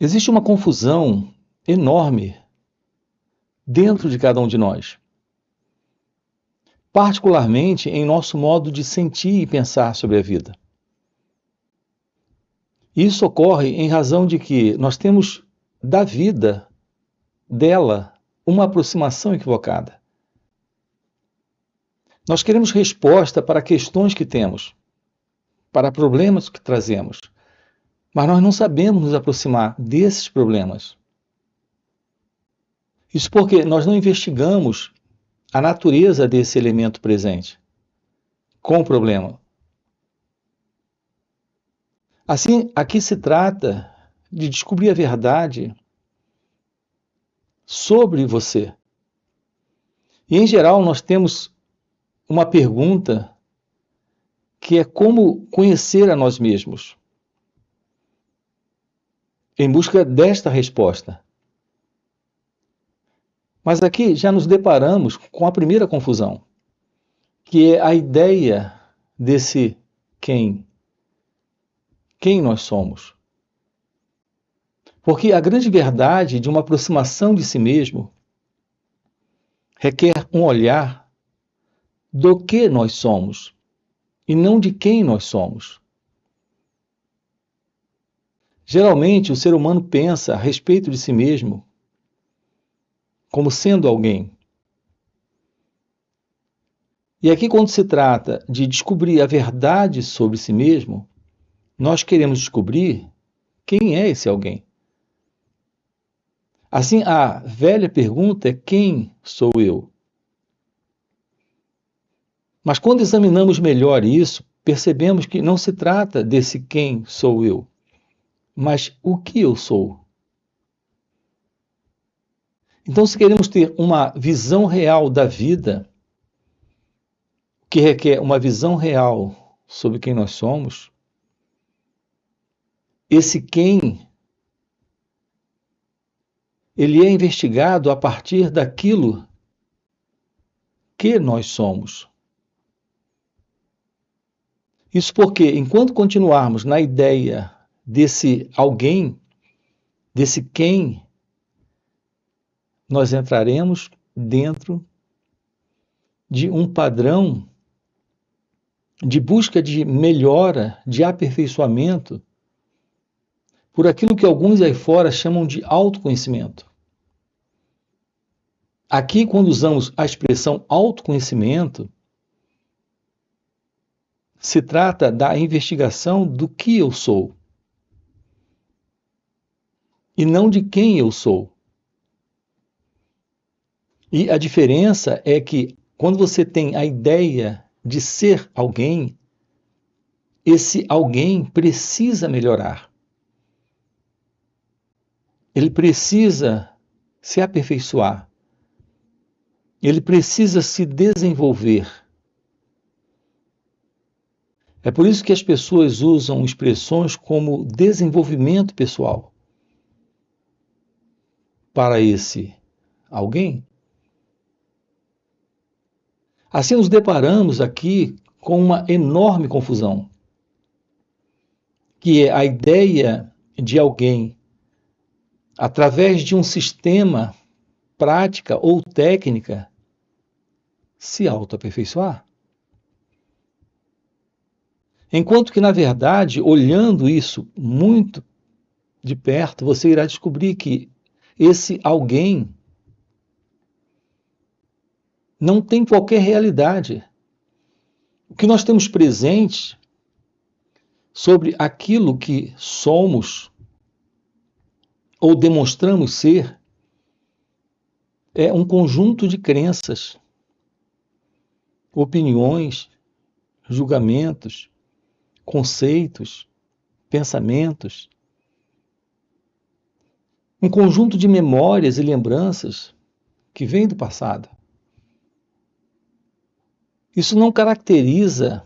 Existe uma confusão enorme dentro de cada um de nós, particularmente em nosso modo de sentir e pensar sobre a vida. Isso ocorre em razão de que nós temos da vida, dela, uma aproximação equivocada. Nós queremos resposta para questões que temos, para problemas que trazemos, mas nós não sabemos nos aproximar desses problemas. Isso porque nós não investigamos a natureza desse elemento presente com o problema. Assim, aqui se trata de descobrir a verdade sobre você. E, em geral, nós temos uma pergunta que é como conhecer a nós mesmos. Em busca desta resposta. Mas aqui já nos deparamos com a primeira confusão, que é a ideia desse quem. Quem nós somos. Porque a grande verdade de uma aproximação de si mesmo requer um olhar do que nós somos e não de quem nós somos. Geralmente, o ser humano pensa a respeito de si mesmo como sendo alguém. E aqui, quando se trata de descobrir a verdade sobre si mesmo, nós queremos descobrir quem é esse alguém. Assim, a velha pergunta é: quem sou eu? Mas quando examinamos melhor isso, percebemos que não se trata desse quem sou eu, mas o que eu sou. Então, se queremos ter uma visão real da vida, que requer uma visão real sobre quem nós somos, esse quem, ele é investigado a partir daquilo que nós somos. Isso porque, enquanto continuarmos na ideia desse alguém, desse quem, nós entraremos dentro de um padrão de busca de melhora, de aperfeiçoamento, por aquilo que alguns aí fora chamam de autoconhecimento. Aqui, quando usamos a expressão autoconhecimento, se trata da investigação do que eu sou e não de quem eu sou. E a diferença é que quando você tem a ideia de ser alguém, esse alguém precisa melhorar. Ele precisa se aperfeiçoar. Ele precisa se desenvolver. É por isso que as pessoas usam expressões como desenvolvimento pessoal para esse alguém. Assim nos deparamos aqui com uma enorme confusão, que é a ideia de alguém, através de um sistema, prática ou técnica, se autoaperfeiçoar. Enquanto que, na verdade, olhando isso muito de perto, você irá descobrir que esse alguém não tem qualquer realidade. O que nós temos presente sobre aquilo que somos ou demonstramos ser é um conjunto de crenças, opiniões, julgamentos, conceitos, pensamentos, um conjunto de memórias e lembranças que vem do passado. Isso não caracteriza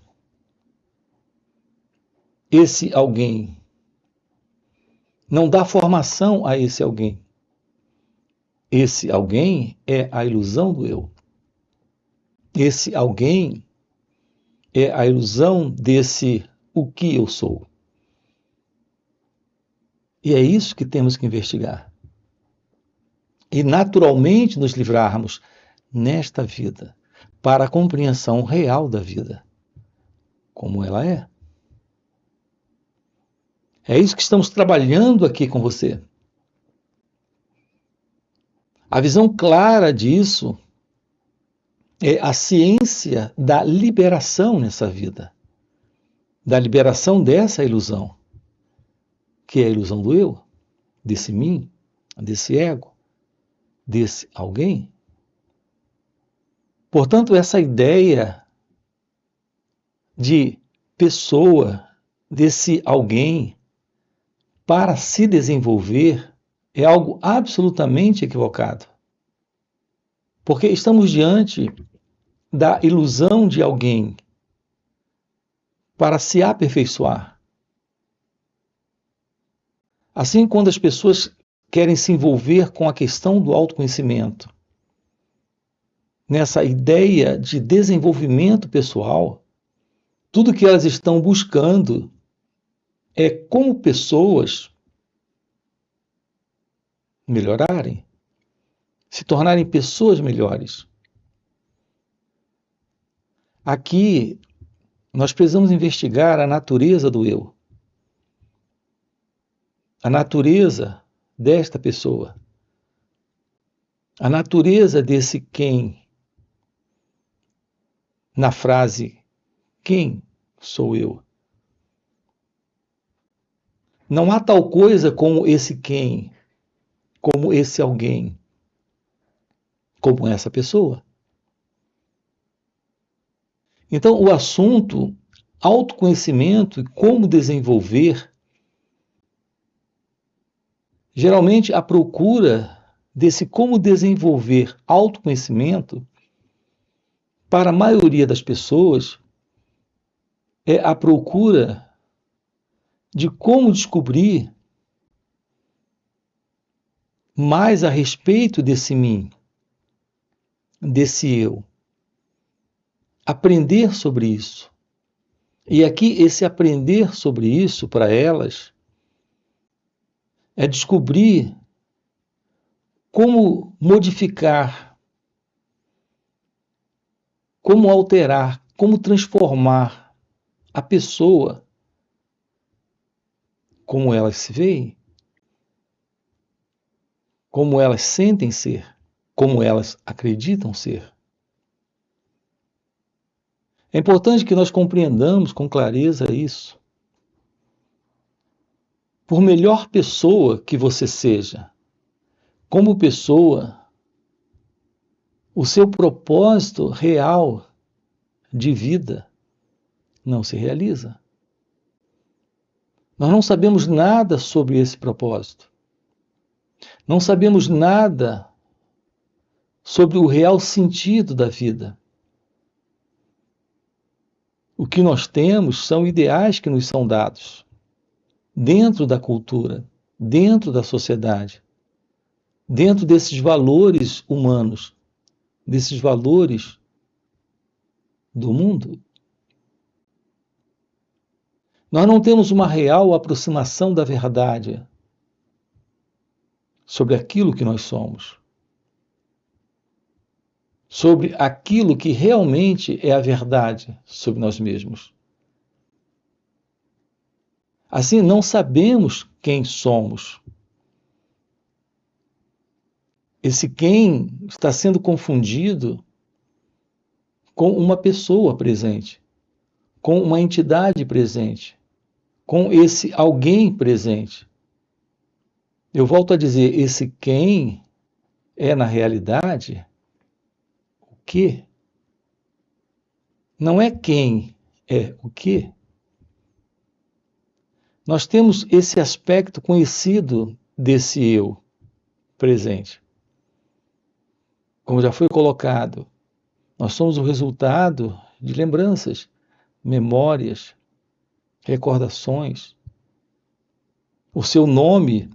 esse alguém, não dá formação a esse alguém. Esse alguém é a ilusão do eu. Esse alguém é a ilusão desse o que eu sou. E é isso que temos que investigar. E naturalmente nos livrarmos nesta vida, para a compreensão real da vida, como ela é. É isso que estamos trabalhando aqui com você. A visão clara disso é a ciência da liberação nessa vida, da liberação dessa ilusão, que é a ilusão do eu, desse mim, desse ego, desse alguém. Portanto, essa ideia de pessoa, desse alguém, para se desenvolver, é algo absolutamente equivocado. Porque estamos diante da ilusão de alguém para se aperfeiçoar. Assim, quando as pessoas querem se envolver com a questão do autoconhecimento, nessa ideia de desenvolvimento pessoal, tudo que elas estão buscando é como pessoas melhorarem, se tornarem pessoas melhores. Aqui, nós precisamos investigar a natureza do eu, a natureza desta pessoa, a natureza desse quem. Na frase, quem sou eu? Não há tal coisa como esse quem, como esse alguém, como essa pessoa. Então, o assunto autoconhecimento e como desenvolver, geralmente a procura desse como desenvolver autoconhecimento, para a maioria das pessoas, é a procura de como descobrir mais a respeito desse mim, desse eu. Aprender sobre isso. E aqui, esse aprender sobre isso, para elas, é descobrir como modificar, como alterar, como transformar a pessoa, como elas se veem, como elas sentem ser, como elas acreditam ser. É importante que nós compreendamos com clareza isso. Por melhor pessoa que você seja, como pessoa, o seu propósito real de vida não se realiza. Nós não sabemos nada sobre esse propósito. Não sabemos nada sobre o real sentido da vida. O que nós temos são ideais que nos são dados dentro da cultura, dentro da sociedade, dentro desses valores humanos, desses valores do mundo. Nós não temos uma real aproximação da verdade sobre aquilo que nós somos, sobre aquilo que realmente é a verdade sobre nós mesmos. Assim, não sabemos quem somos. Esse quem está sendo confundido com uma pessoa presente, com uma entidade presente, com esse alguém presente. Eu volto a dizer, esse quem é, na realidade, o quê? Não é quem, é o quê? Nós temos esse aspecto conhecido desse eu presente. Como já foi colocado, nós somos o resultado de lembranças, memórias, recordações. O seu nome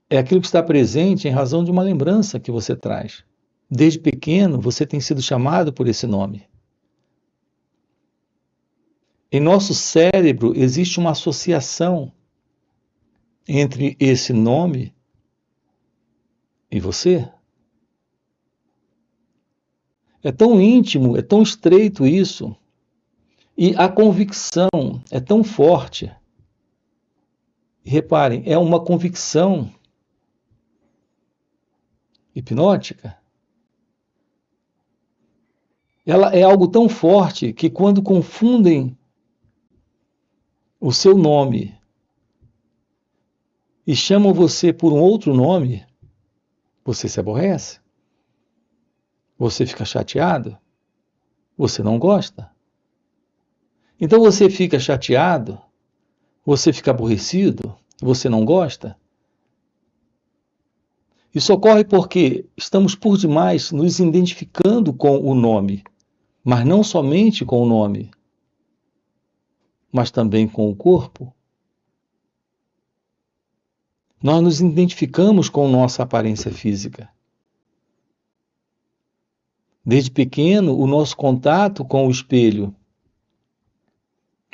é aquilo que está presente em razão de uma lembrança que você traz. Desde pequeno, você tem sido chamado por esse nome. Em nosso cérebro existe uma associação entre esse nome e você. É tão íntimo, é tão estreito isso, e a convicção é tão forte. E reparem, é uma convicção hipnótica. Ela é algo tão forte que quando confundem o seu nome e chamam você por um outro nome, você se aborrece, você fica chateado, você não gosta. Então você fica chateado, você fica aborrecido, você não gosta. Isso ocorre porque estamos por demais nos identificando com o nome, mas não somente com o nome, mas também com o corpo. Nós nos identificamos com nossa aparência física. Desde pequeno, o nosso contato com o espelho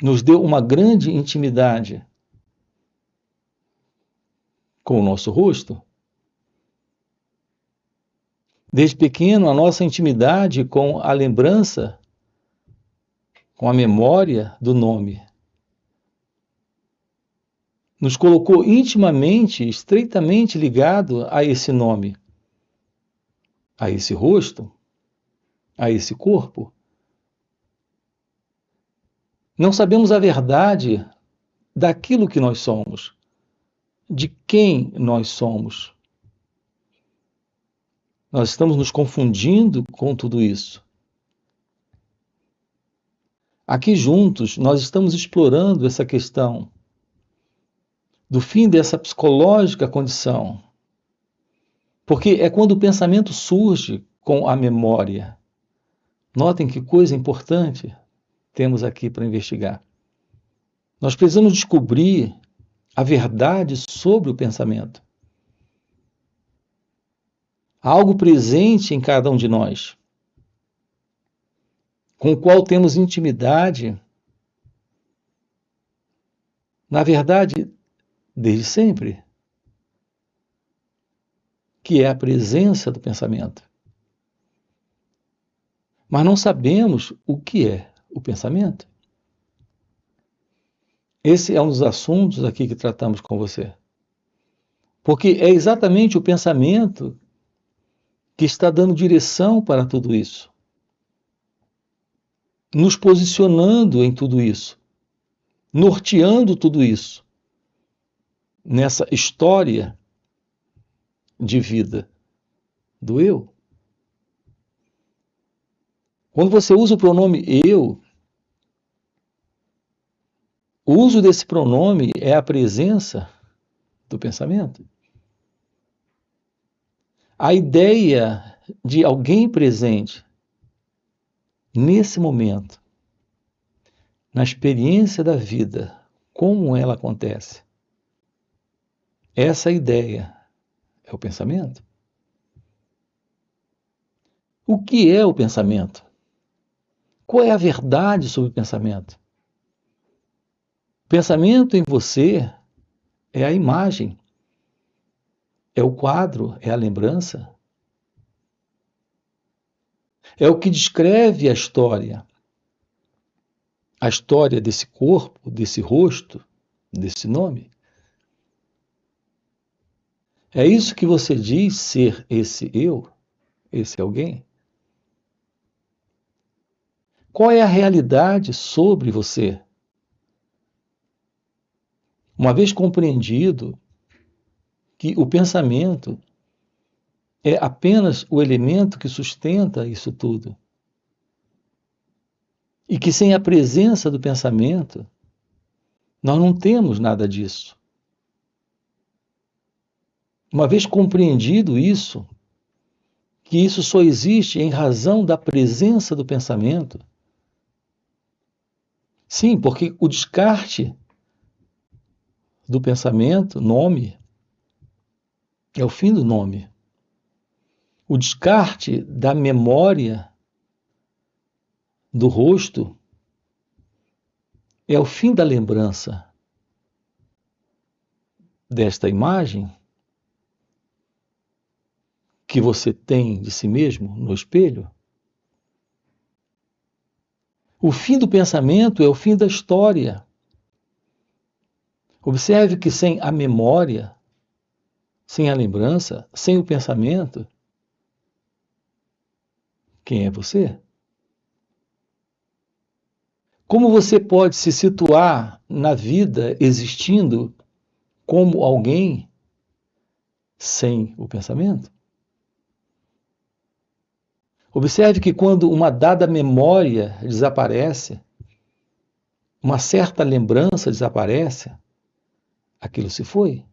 nos deu uma grande intimidade com o nosso rosto. Desde pequeno, a nossa intimidade com a lembrança, com a memória do nome, nos colocou intimamente, estreitamente ligado a esse nome, a esse rosto, a esse corpo. Não sabemos a verdade daquilo que nós somos, de quem nós somos. Nós estamos nos confundindo com tudo isso. Aqui juntos, nós estamos explorando essa questão do fim dessa psicológica condição. Porque é quando o pensamento surge com a memória. Notem que coisa importante temos aqui para investigar. Nós precisamos descobrir a verdade sobre o pensamento. Há algo presente em cada um de nós, com o qual temos intimidade, na verdade, desde sempre, que é a presença do pensamento. Mas não sabemos o que é o pensamento. Esse é um dos assuntos aqui que tratamos com você. Porque é exatamente o pensamento que está dando direção para tudo isso, nos posicionando em tudo isso, norteando tudo isso, nessa história de vida do eu. Quando você usa o pronome eu, o uso desse pronome é a presença do pensamento. A ideia de alguém presente nesse momento, na experiência da vida, como ela acontece. Essa ideia é o pensamento. O que é o pensamento? Qual é a verdade sobre o pensamento? O pensamento em você é a imagem, é o quadro, é a lembrança. É o que descreve a história desse corpo, desse rosto, desse nome. É isso que você diz ser esse eu, esse alguém? Qual é a realidade sobre você? Uma vez compreendido que o pensamento é apenas o elemento que sustenta isso tudo, e que sem a presença do pensamento, nós não temos nada disso. Uma vez compreendido isso, que isso só existe em razão da presença do pensamento, sim, porque o descarte do pensamento, nome, é o fim do nome. O descarte da memória do rosto é o fim da lembrança. desta imagem que você tem de si mesmo no espelho, o fim do pensamento é o fim da história. Observe que sem a memória, sem a lembrança, sem o pensamento, quem é você? Como você pode se situar na vida existindo como alguém sem o pensamento? Observe que quando uma dada memória desaparece, uma certa lembrança desaparece, aquilo se foi.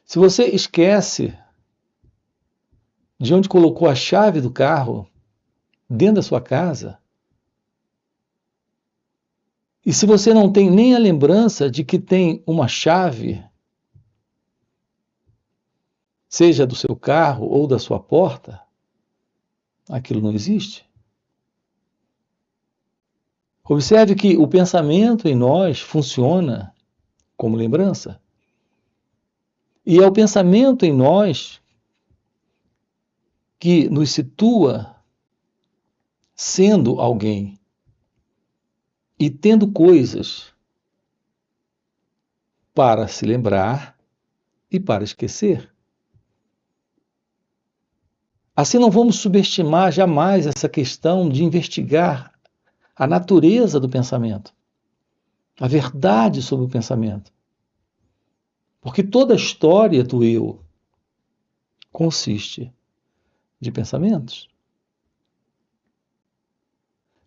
Se você esquece de onde colocou a chave do carro dentro da sua casa, e se você não tem nem a lembrança de que tem uma chave, seja do seu carro ou da sua porta, aquilo não existe. Observe que o pensamento em nós funciona como lembrança. E é o pensamento em nós que nos situa sendo alguém e tendo coisas para se lembrar e para esquecer. Assim, não vamos subestimar jamais essa questão de investigar a natureza do pensamento, a verdade sobre o pensamento. Porque toda a história do eu consiste de pensamentos.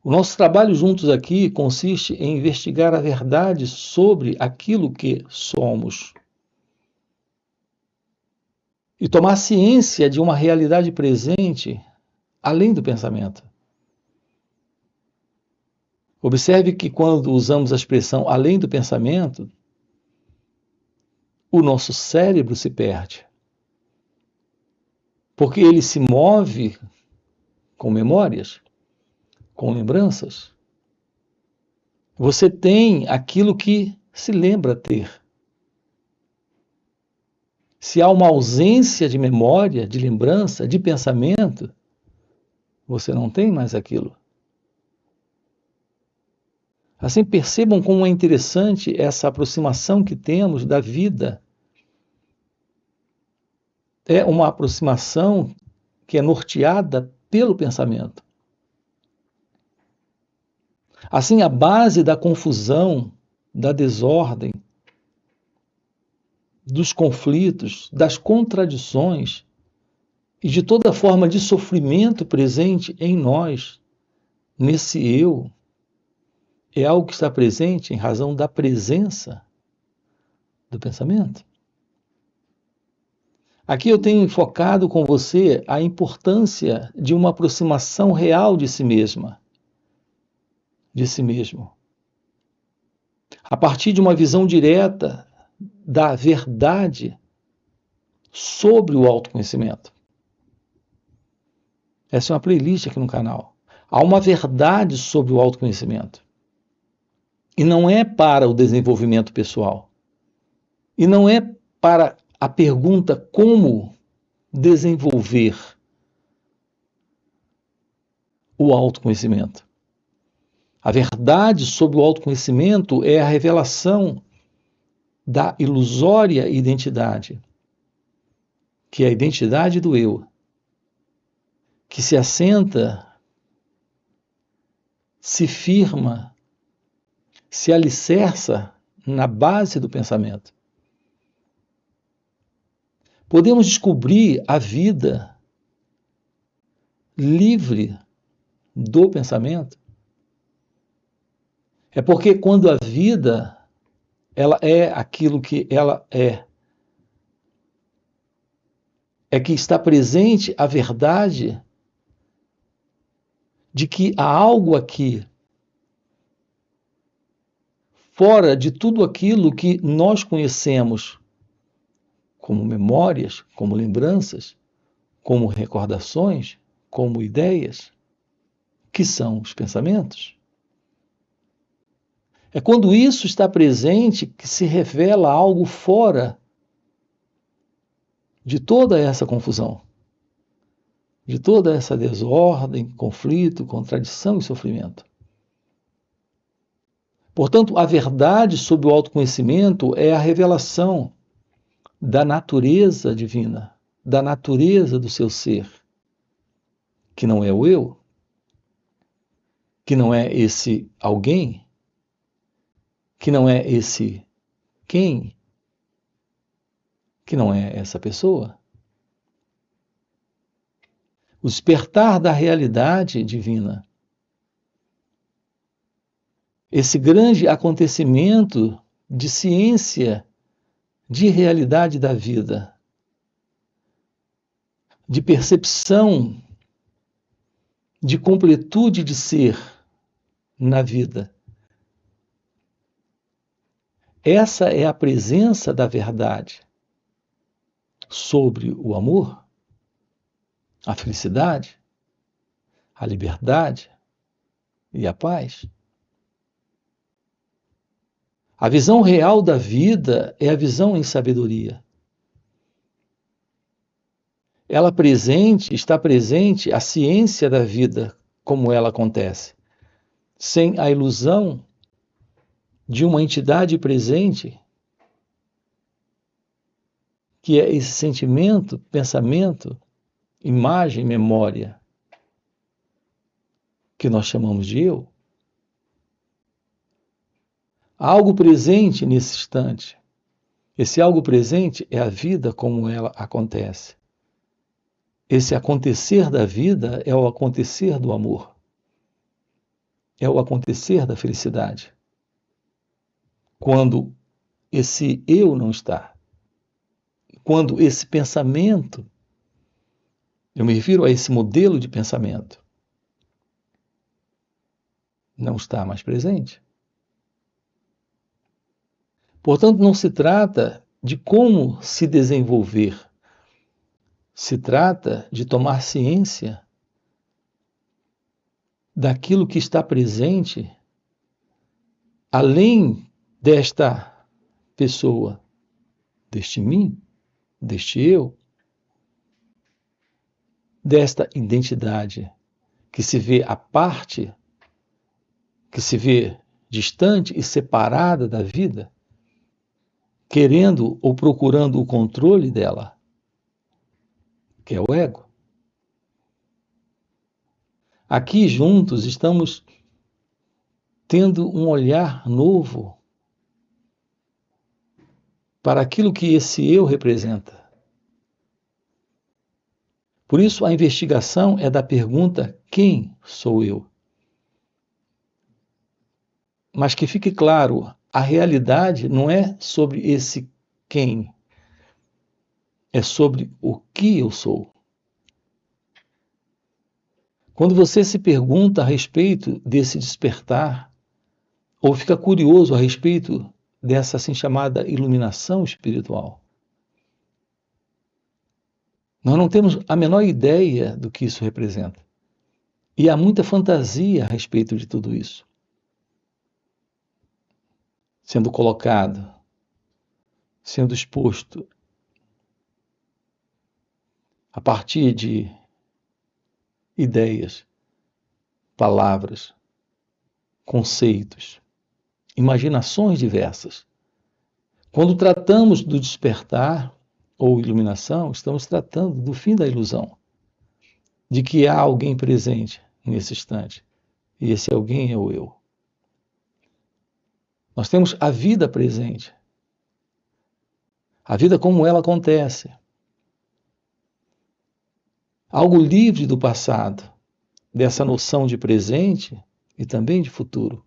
O nosso trabalho juntos aqui consiste em investigar a verdade sobre aquilo que somos e tomar ciência de uma realidade presente além do pensamento. Observe que quando usamos a expressão além do pensamento, o nosso cérebro se perde. Porque ele se move com memórias, com lembranças. Você tem aquilo que se lembra ter. Se há uma ausência de memória, de lembrança, de pensamento, você não tem mais aquilo. Assim, percebam como é interessante essa aproximação que temos da vida. É uma aproximação que é norteada pelo pensamento. Assim, a base da confusão, da desordem, dos conflitos, das contradições e de toda forma de sofrimento presente em nós, nesse eu, é algo que está presente em razão da presença do pensamento. Aqui eu tenho enfocado com você a importância de uma aproximação real de si mesma, de si mesmo. A partir de uma visão direta da verdade sobre o autoconhecimento. Essa é uma playlist aqui no canal. Há uma verdade sobre o autoconhecimento. E não é para o desenvolvimento pessoal. E não é para a pergunta como desenvolver o autoconhecimento. A verdade sobre o autoconhecimento é a revelação da ilusória identidade, que é a identidade do eu, que se assenta, se firma, se alicerça na base do pensamento. Podemos descobrir a vida livre do pensamento. É porque quando a vida ela é aquilo que ela é que está presente a verdade de que há algo aqui fora de tudo aquilo que nós conhecemos como memórias, como lembranças, como recordações, como ideias, que são os pensamentos. É quando isso está presente que se revela algo fora de toda essa confusão, de toda essa desordem, conflito, contradição e sofrimento. Portanto, a verdade sobre o autoconhecimento é a revelação da natureza divina, da natureza do seu ser, que não é o eu, que não é esse alguém, que não é esse quem, que não é essa pessoa. O despertar da realidade divina, esse grande acontecimento de ciência, de realidade da vida, de percepção, de completude de ser na vida. Essa é a presença da verdade sobre o amor, a felicidade, a liberdade e a paz. A visão real da vida é a visão em sabedoria. Está presente a ciência da vida como ela acontece, sem a ilusão de uma entidade presente, que é esse sentimento, pensamento, imagem, memória, que nós chamamos de eu. Há algo presente nesse instante. Esse algo presente é a vida como ela acontece. Esse acontecer da vida é o acontecer do amor. É o acontecer da felicidade. Quando esse eu não está. Quando esse pensamento, eu me refiro a esse modelo de pensamento, não está mais presente. Portanto, não se trata de como se desenvolver, se trata de tomar ciência daquilo que está presente além desta pessoa, deste mim, deste eu, desta identidade que se vê à parte, que se vê distante e separada da vida, querendo ou procurando o controle dela, que é o ego. Aqui juntos estamos tendo um olhar novo para aquilo que esse eu representa. Por isso, a investigação é da pergunta: quem sou eu? Mas que fique claro, a realidade não é sobre esse quem, é sobre o que eu sou. Quando você se pergunta a respeito desse despertar, ou fica curioso a respeito dessa assim chamada iluminação espiritual, nós não temos a menor ideia do que isso representa. E há muita fantasia a respeito de tudo isso sendo colocado, sendo exposto a partir de ideias, palavras, conceitos, imaginações diversas. Quando tratamos do despertar ou iluminação, estamos tratando do fim da ilusão, de que há alguém presente nesse instante, e esse alguém é o eu. Nós temos a vida presente, a vida como ela acontece, algo livre do passado, dessa noção de presente e também de futuro,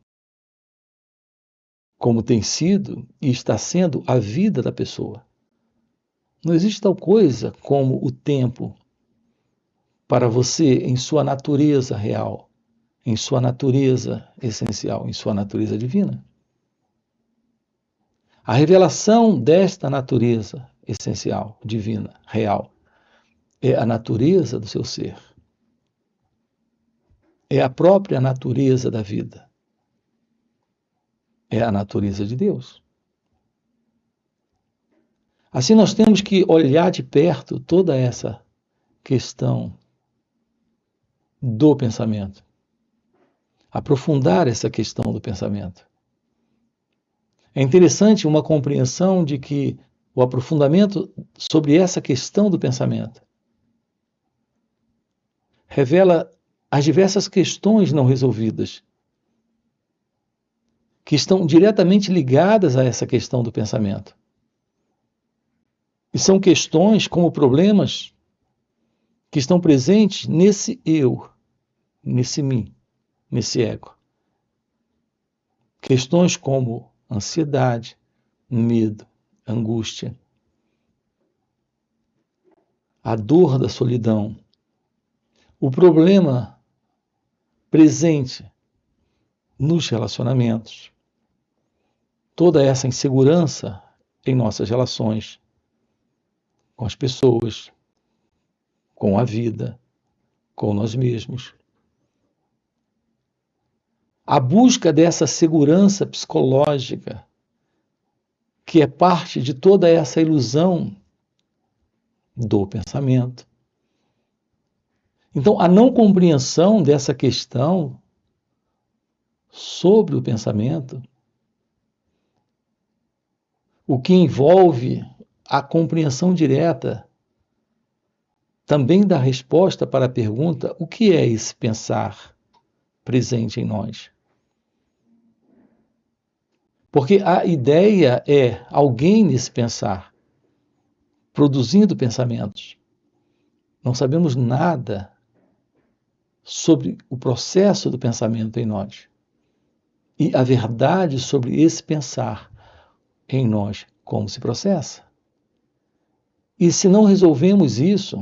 como tem sido e está sendo a vida da pessoa. Não existe tal coisa como o tempo para você em sua natureza real, em sua natureza essencial, em sua natureza divina. A revelação desta natureza essencial, divina, real, é a natureza do seu ser. É a própria natureza da vida. é a natureza de Deus. Assim, nós temos que olhar de perto toda essa questão do pensamento, aprofundar essa questão do pensamento. É interessante uma compreensão de que o aprofundamento sobre essa questão do pensamento revela as diversas questões não resolvidas que estão diretamente ligadas a essa questão do pensamento. E são questões como problemas que estão presentes nesse eu, nesse mim, nesse ego. Questões como ansiedade, medo, angústia, a dor da solidão, o problema presente nos relacionamentos, toda essa insegurança em nossas relações com as pessoas, com a vida, com nós mesmos. A busca dessa segurança psicológica, que é parte de toda essa ilusão do pensamento. Então, a não compreensão dessa questão sobre o pensamento, o que envolve a compreensão direta também da resposta para a pergunta: o que é esse pensar presente em nós? Porque a ideia é alguém nesse pensar, produzindo pensamentos. Não sabemos nada sobre o processo do pensamento em nós. E a verdade sobre esse pensar em nós, como se processa. E se não resolvemos isso,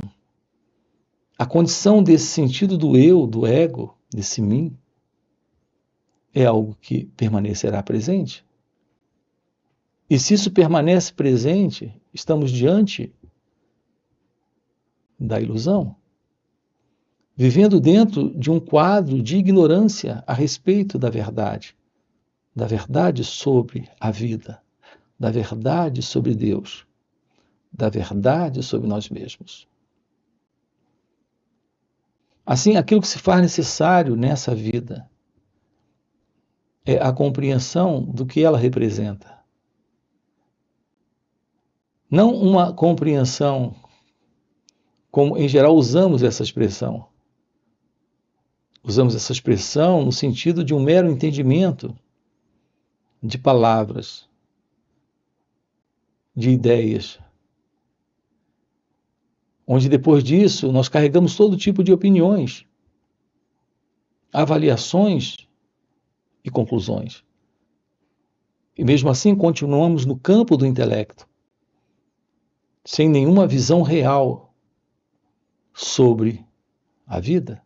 a condição desse sentido do eu, do ego, desse mim, é algo que permanecerá presente. E se isso permanece presente, estamos diante da ilusão, vivendo dentro de um quadro de ignorância a respeito da verdade sobre a vida, da verdade sobre Deus, da verdade sobre nós mesmos. Assim, aquilo que se faz necessário nessa vida é a compreensão do que ela representa. Não uma compreensão como, em geral, usamos essa expressão. Usamos essa expressão no sentido de um mero entendimento de palavras, de ideias, onde depois disso nós carregamos todo tipo de opiniões, avaliações e conclusões. E mesmo assim continuamos no campo do intelecto, sem nenhuma visão real sobre a vida.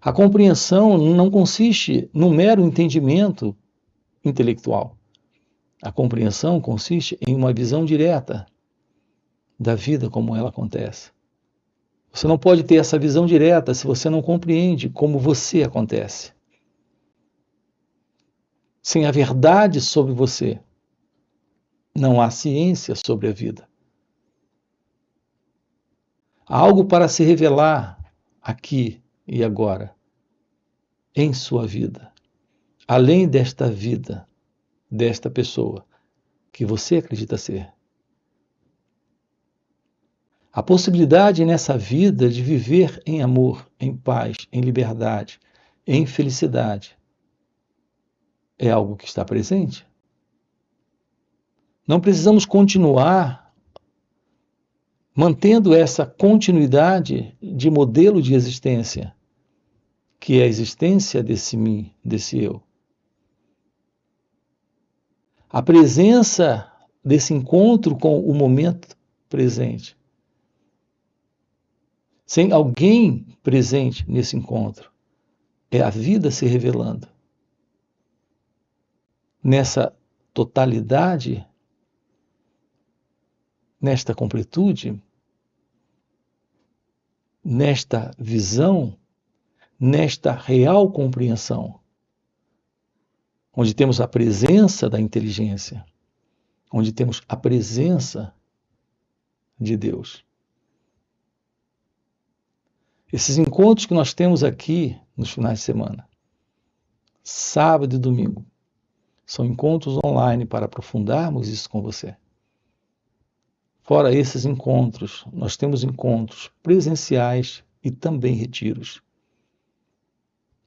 A compreensão não consiste no mero entendimento intelectual. A compreensão consiste em uma visão direta da vida como ela acontece. Você não pode ter essa visão direta se você não compreende como você acontece. Sem a verdade sobre você, não há ciência sobre a vida. Há algo para se revelar aqui e agora, em sua vida, além desta vida, desta pessoa que você acredita ser. A possibilidade nessa vida de viver em amor, em paz, em liberdade, em felicidade, é algo que está presente. Não precisamos continuar mantendo essa continuidade de modelo de existência, que é a existência desse mim, desse eu. A presença desse encontro com o momento presente. Sem alguém presente nesse encontro, é a vida se revelando. Nessa totalidade, nesta completude, nesta visão, nesta real compreensão onde temos a presença da inteligência, onde temos a presença de Deus. Esses encontros que nós temos aqui nos finais de semana, sábado e domingo, são encontros online para aprofundarmos isso com você. Fora esses encontros, nós temos encontros presenciais e também retiros.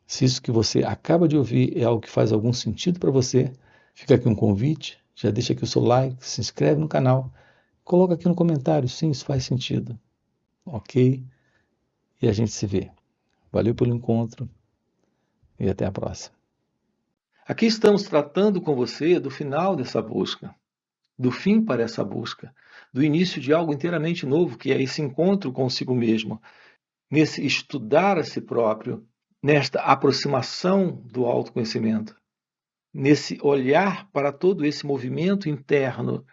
Se isso que você acaba de ouvir é algo que faz algum sentido para você, fica aqui um convite, já deixa aqui o seu like, se inscreve no canal, coloca aqui no comentário, sim, isso faz sentido. Ok? E a gente se vê. Valeu pelo encontro e até a próxima. Aqui estamos tratando com você do final dessa busca, do fim para essa busca, do início de algo inteiramente novo, que é esse encontro consigo mesmo, nesse estudar a si próprio, nesta aproximação do autoconhecimento, nesse olhar para todo esse movimento interno